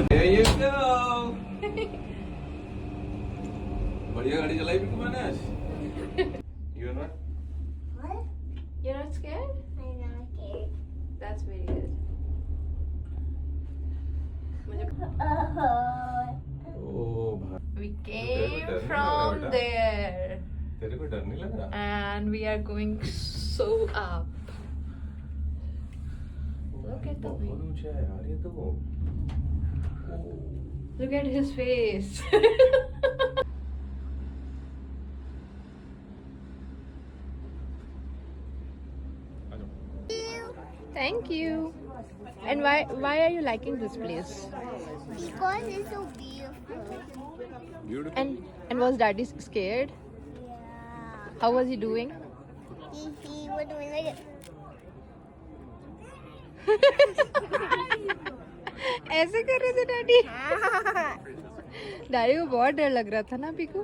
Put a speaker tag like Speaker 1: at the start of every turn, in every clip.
Speaker 1: There you go. बढ़िया गाड़ी चलाई भी मैंने आज. You're not?
Speaker 2: What?
Speaker 3: You're not scared?
Speaker 2: I'm not scared.
Speaker 3: That's very good.
Speaker 1: Oh भाई.
Speaker 3: We
Speaker 1: तेरे को
Speaker 3: came
Speaker 1: डर नहीं
Speaker 3: from
Speaker 1: लग रहा बेटा?
Speaker 3: there
Speaker 1: तेरे को डर नहीं लग रहा?
Speaker 3: and we are going so up. Look at the
Speaker 1: बहुत
Speaker 3: view.
Speaker 1: ऊंचा है यार ये तो.
Speaker 3: Look at his face. Thank you. And why are you liking this place?
Speaker 2: Because it's so beautiful.
Speaker 1: Beautiful.
Speaker 3: And was Daddy scared?
Speaker 2: Yeah.
Speaker 3: How was he doing?
Speaker 2: He was doing like it.
Speaker 3: ऐसे कर रहे थे daddy. Daddy को बहुत डर लग रहा था ना पीकू.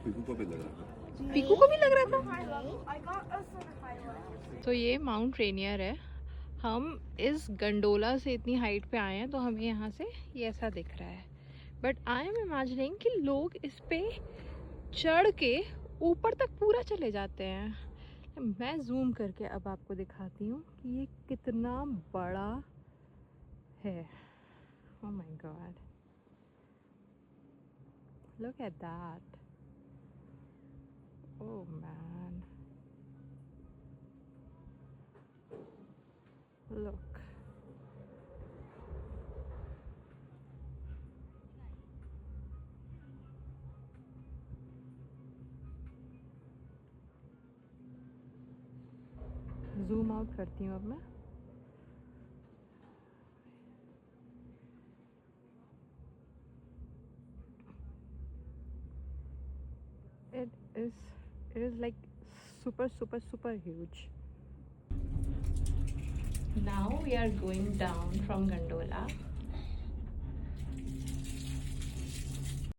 Speaker 1: पीकू को भी लग रहा था.
Speaker 3: पीकू को भी लग रहा था. तो ये माउंट रेनियर है. हम इस गंडोला से इतनी हाइट पे आए हैं तो हमें यहाँ से ये ऐसा दिख रहा है. बट आई एम इमेजिनिंग कि लोग इस पे चढ़ के ऊपर तक पूरा चले जाते हैं. मैं जूम करके अब आपको दिखाती हूँ कि ये कितना बड़ा है. Oh my God. Look at that. Oh man. Look. Zoom out करती हूँ अब मैं. It is like super huge. Now we are going down from Gondola.